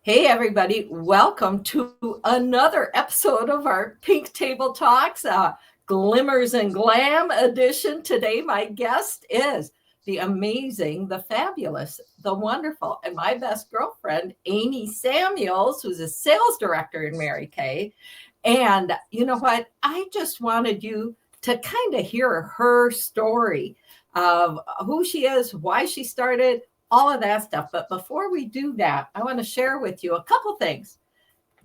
Hey, everybody, welcome to another episode of our Pink Table Talks, Glimmers and Glam edition. Today, my guest is the amazing, the fabulous, the wonderful, and my best girlfriend, Amy Samuels, who's a sales director in Mary Kay. And you know what? I just wanted you to kind of hear her story of who she is, why she started, all of that stuff. But before we do that, I want to share with you a couple things.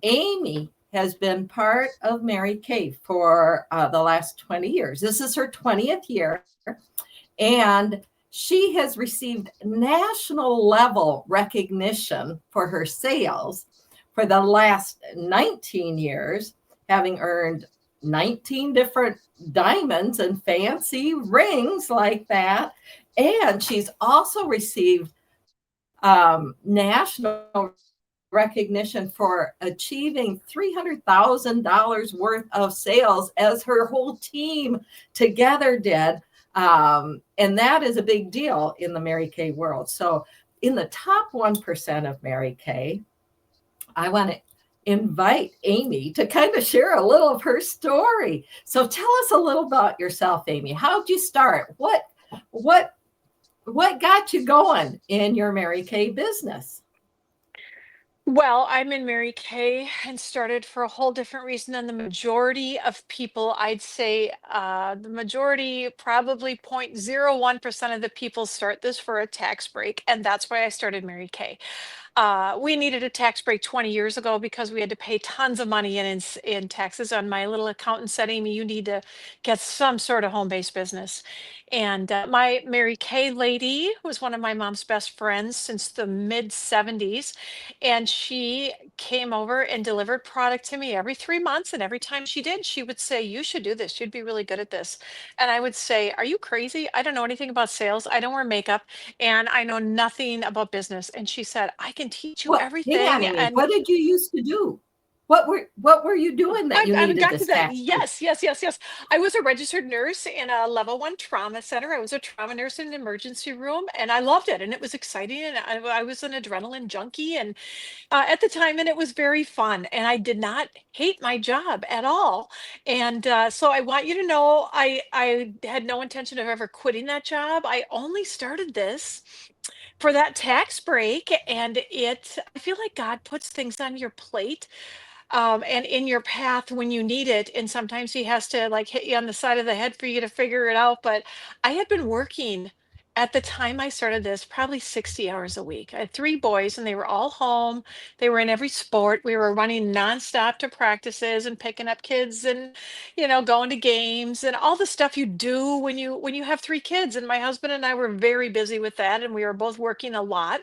Amy has been part of Mary Kay for the last 20 years. This is her 20th year, and she has received national level recognition for her sales for the last 19 years, having earned 19 different diamonds and fancy rings like that. And she's also received national recognition for achieving $300,000 worth of sales as her whole team together did. And that is a big deal in the Mary Kay world. So, in the top 1% of Mary Kay, I want to invite Amy to kind of share a little of her story. So, tell us a little about yourself, Amy. How'd you start? What what got you going in your Mary Kay business? Well, I'm in Mary Kay and started for a whole different reason than the majority of people. I'd say the majority, probably 0.01% of the people start this for a tax break. And that's why I started Mary Kay. We needed a tax break 20 years ago because we had to pay tons of money in taxes. On my little accountant said, Amy, you need to get some sort of home-based business. And my Mary Kay lady was one of my mom's best friends since the mid 70s. And she came over and delivered product to me every 3 months. And every time she did, she would say, you should do this. You'd be really good at this. And I would say, are you crazy? I don't know anything about sales. I don't wear makeup and I know nothing about business. And she said, I can teach you Well, hang on, everything. Amy. And What did you used to do? What were you doing that you I haven't needed got to this that. tax break? Yes, yes, yes, yes. I was a registered nurse in a level one trauma center. I was a trauma nurse in an emergency room, and I loved it. And it was exciting. And I was an adrenaline junkie, and at the time, and it was very fun. And I did not hate my job at all. And so I want you to know, I had no intention of ever quitting that job. I only started this for that tax break, and I feel like God puts things on your plate and in your path when you need it. And sometimes he has to like hit you on the side of the head for you to figure it out. But I had been working at the time I started this probably 60 hours a week. I had three boys and they were all home. They were in every sport. We were running nonstop to practices and picking up kids and going to games and all the stuff you do when you have three kids. And my husband and I were very busy with that and we were both working a lot,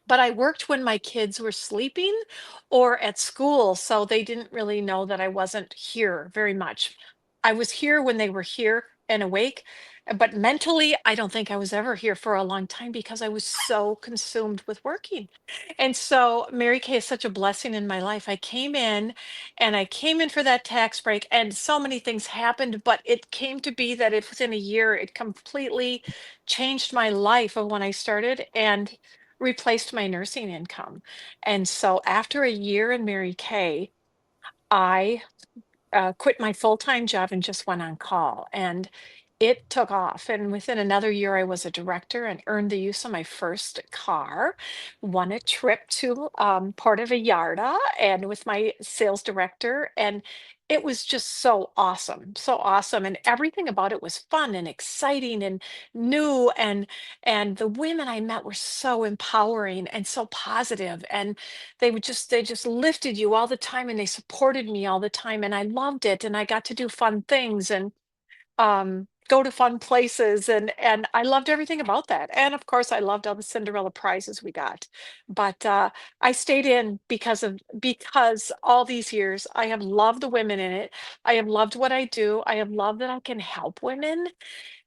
but I worked when my kids were sleeping or at school, so they didn't really know that I wasn't here very much. I was here when they were here and awake, but mentally, I don't think I was ever here for a long time because I was so consumed with working. And so Mary Kay is such a blessing in my life. I came in for that tax break, and so many things happened, but it came to be that it within a year, it completely changed my life of when I started. And replaced my nursing income. And so after a year in Mary Kay, I quit my full-time job and just went on call. And it took off. And within another year, I was a director and earned the use of my first car, won a trip to Puerto Vallarta and with my sales director. And it was just so awesome, so awesome. And everything about it was fun and exciting and new. And the women I met were so empowering and so positive. And they just lifted you all the time and they supported me all the time. And I loved it. And I got to do fun things and go to fun places and I loved everything about that. And of course I loved all the Cinderella prizes we got. But I stayed in because all these years I have loved the women in it. I have loved what I do. I have loved that I can help women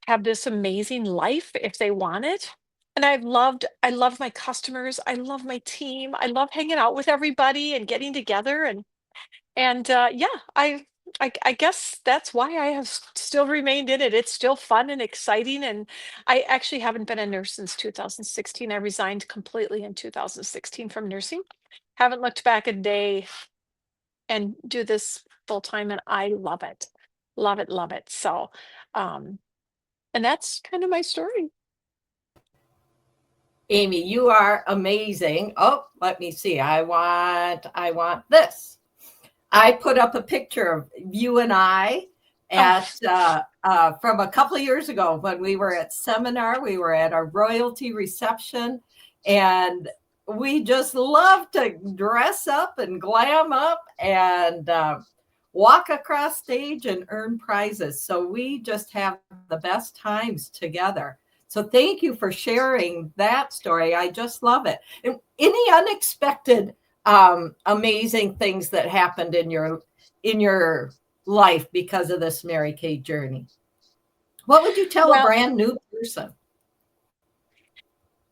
have this amazing life if they want it. And I love my customers. I love my team. I love hanging out with everybody and getting together and yeah, I guess that's why I have still remained in it. It's still fun and exciting. And I actually haven't been a nurse since 2016. I resigned completely in 2016 from nursing. Haven't looked back a day and do this full time, and I love it. Love it, love it. So, um, and that's kind of my story. Amy, you are amazing. Oh, let me see. I want this. I put up a picture of you and I Oh, at from a couple of years ago when we were at seminar. We were at a royalty reception, and we just love to dress up and glam up and walk across stage and earn prizes. So we just have the best times together. So thank you for sharing that story. I just love it. And any unexpected amazing things that happened in your life because of this Mary Kay journey? What would you tell a well, brand new person?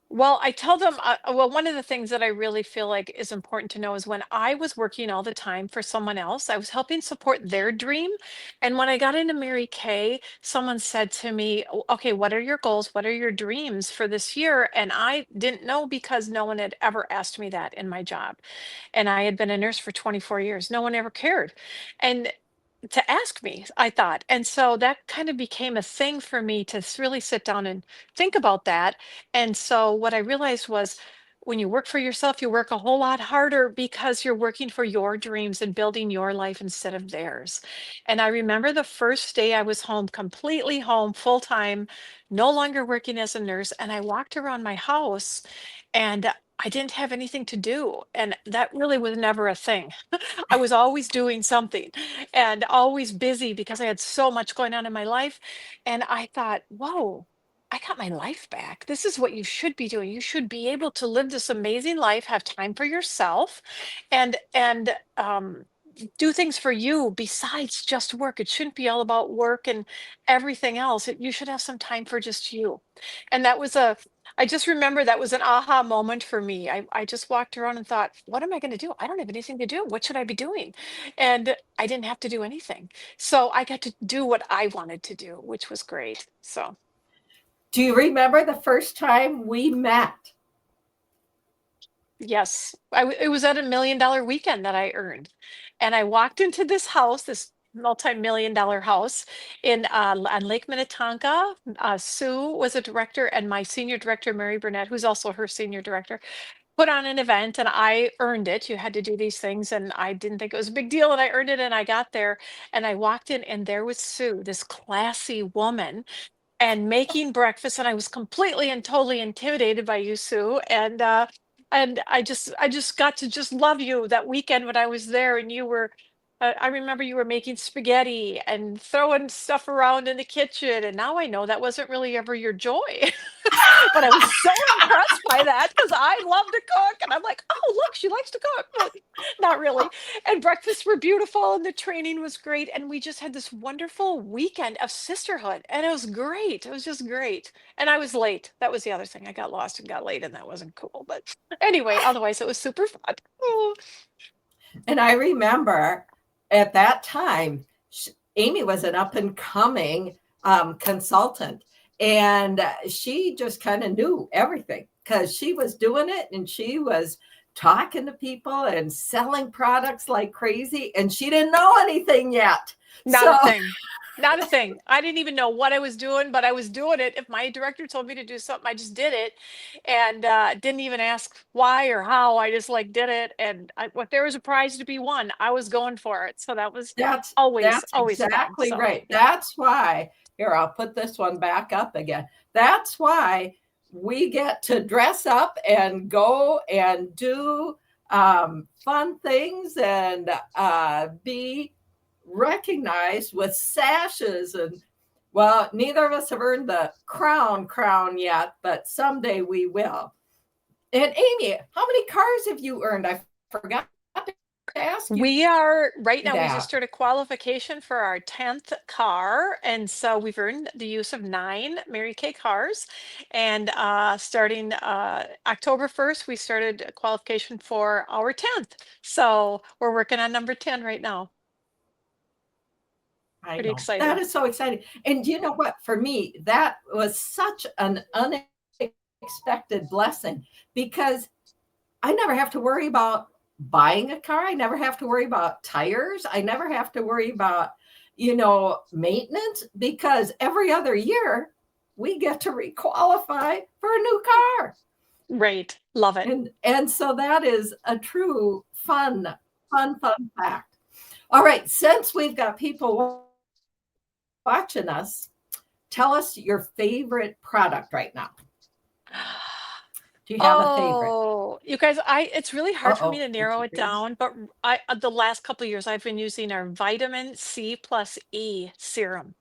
Well, I tell them, well, one of the things that I really feel like is important to know is when I was working all the time for someone else, I was helping support their dream. And when I got into Mary Kay, someone said to me, Okay, what are your goals? What are your dreams for this year?" And I didn't know because no one had ever asked me that in my job. And I had been a nurse for 24 years. No one ever cared. And to ask me, I thought. And so that kind of became a thing for me to really sit down and think about that. And so what I realized was when you work for yourself, you work a whole lot harder because you're working for your dreams and building your life instead of theirs. And I remember the first day I was home, completely home, full time, no longer working as a nurse. And I walked around my house and I didn't have anything to do. And that really was never a thing. I was always doing something and always busy because I had so much going on in my life. And I thought, whoa, I got my life back. This is what you should be doing. You should be able to live this amazing life, have time for yourself, and do things for you besides just work. It shouldn't be all about work and everything else. You should have some time for just you. And I just remember that was an aha moment for me. I just walked around and thought, what am I going to do? I don't have anything to do. What should I be doing? And I didn't have to do anything. So I got to do what I wanted to do, which was great. So, Do you remember the first time we met? yes, it was at $1 million weekend that I earned. And I walked into this house, this multi-million-dollar house on Lake Minnetonka. Sue was a director, and my senior director, Mary Burnett, who's also her senior director, put on an event, and I earned it. You had to do these things, and I didn't think it was a big deal, and I earned it. And I got there, and I walked in, and there was Sue, this classy woman, and making breakfast, and I was completely and totally intimidated by you, Sue. And I just got to just love you that weekend when I was there, and you were. I remember you were making spaghetti and throwing stuff around in the kitchen, and now I know that wasn't really ever your joy. But I was so impressed by that because I love to cook. And I'm like, oh, look, she likes to cook, but not really. And breakfasts were beautiful and the training was great. And we just had this wonderful weekend of sisterhood. And it was great. It was just great. And I was late. That was the other thing. I got lost and got late, and that wasn't cool. But anyway, otherwise, it was super fun. Oh, And I remember at that time, Amy was an up and coming consultant, and she just kind of knew everything because she was doing it and she was talking to people and selling products like crazy, and she didn't know anything yet. not a So thing. Not a thing. I didn't even know what I was doing, but I was doing it. If my director told me to do something, I just did it, and didn't even ask why or how. I just like did it, and if there was a prize to be won, I was going for it. So that was always, that's always fun. exactly So right. yeah, That's why, here, I'll put this one back up again. That's why we get to dress up and go and do fun things and be recognized with sashes. And well, neither of us have earned the crown yet, but someday we will. And Amy, how many cars have you earned? I forgot to ask you we are right now. We just that. started qualification for our 10th car, and so we've earned the use of 9 Mary Kay cars. And starting October 1st, we started qualification for our 10th. So we're working on number 10 right now. I Pretty know. That exciting. is so exciting. And you know what? For me, that was such an unexpected blessing because I never have to worry about buying a car. I never have to worry about tires. I never have to worry about, maintenance because every other year we get to requalify for a new car. Right. Love it. And so that is a true fun fact. All right, since we've got people watching us, tell us your favorite product right now. Do you have a favorite? Oh, you guys, it's really hard for me Uh-oh, to did narrow you it freeze? down, but the last couple of years I've been using our vitamin C plus E serum.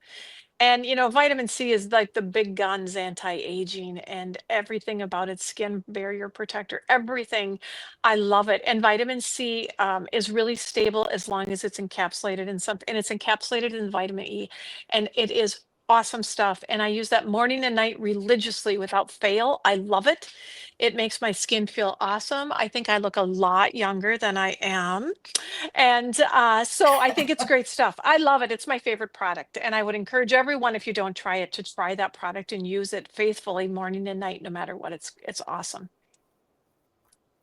And vitamin C is like the big guns anti-aging and everything about its skin barrier protector, everything. I love it. And vitamin C is really stable as long as it's encapsulated in something, and it's encapsulated in vitamin E. And it is awesome stuff. And I use that morning and night religiously without fail. I love it. It makes my skin feel awesome. I think I look a lot younger than I am. And so I think it's great stuff. I love it. It's my favorite product. And I would encourage everyone, if you don't try it, to try that product and use it faithfully morning and night, no matter what. It's awesome.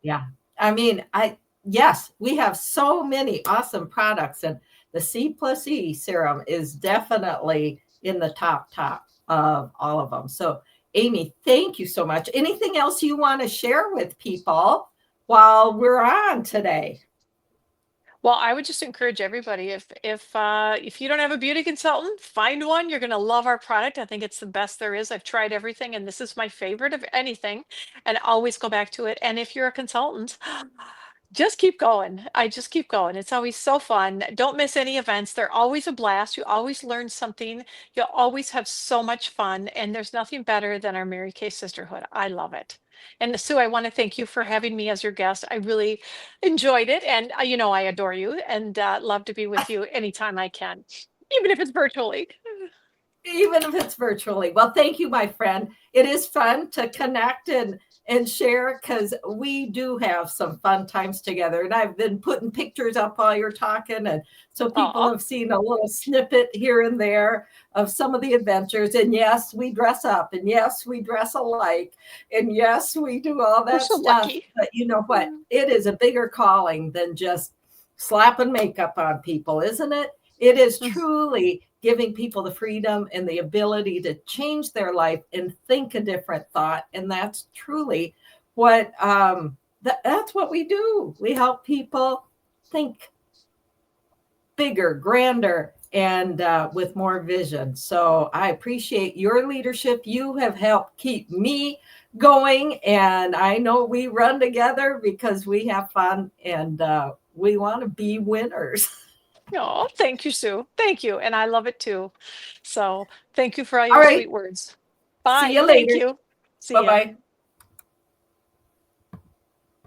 Yeah. I mean, yes, we have so many awesome products, and the C plus E serum is definitely in the top of all of them. So, Amy, thank you so much. Anything else you want to share with people while we're on today? Well, I would just encourage everybody, if you don't have a beauty consultant, find one. You're going to love our product. I think it's the best there is. I've tried everything, and this is my favorite of anything, and always go back to it. And if you're a consultant, just keep going. I just keep going. It's always so fun. Don't miss any events. They're always a blast. You always learn something. You'll always have so much fun, and there's nothing better than our Mary Kay sisterhood. I love it. And Sue, I want to thank you for having me as your guest. I really enjoyed it. And I adore you and love to be with you anytime I can, even if it's virtually. Even if it's virtually. Well, thank you, my friend. It is fun to connect and share because we do have some fun times together. And I've been putting pictures up while you're talking, and so people Aw, have seen a little snippet here and there of some of the adventures. And yes, we dress up, and yes, we dress alike, and yes, we do all we're that so stuff. lucky. But you know what? It is a bigger calling than just slapping makeup on people, isn't it? It is truly giving people the freedom and the ability to change their life and think a different thought. And that's truly what that's what we do. We help people think bigger, grander, and with more vision. So I appreciate your leadership. You have helped keep me going, and I know we run together because we have fun and we want to be winners. Oh, thank you, Sue. Thank you. And I love it too. So thank you for all All your right. sweet words. See Bye. you Thank later. you. Bye See ya. bye.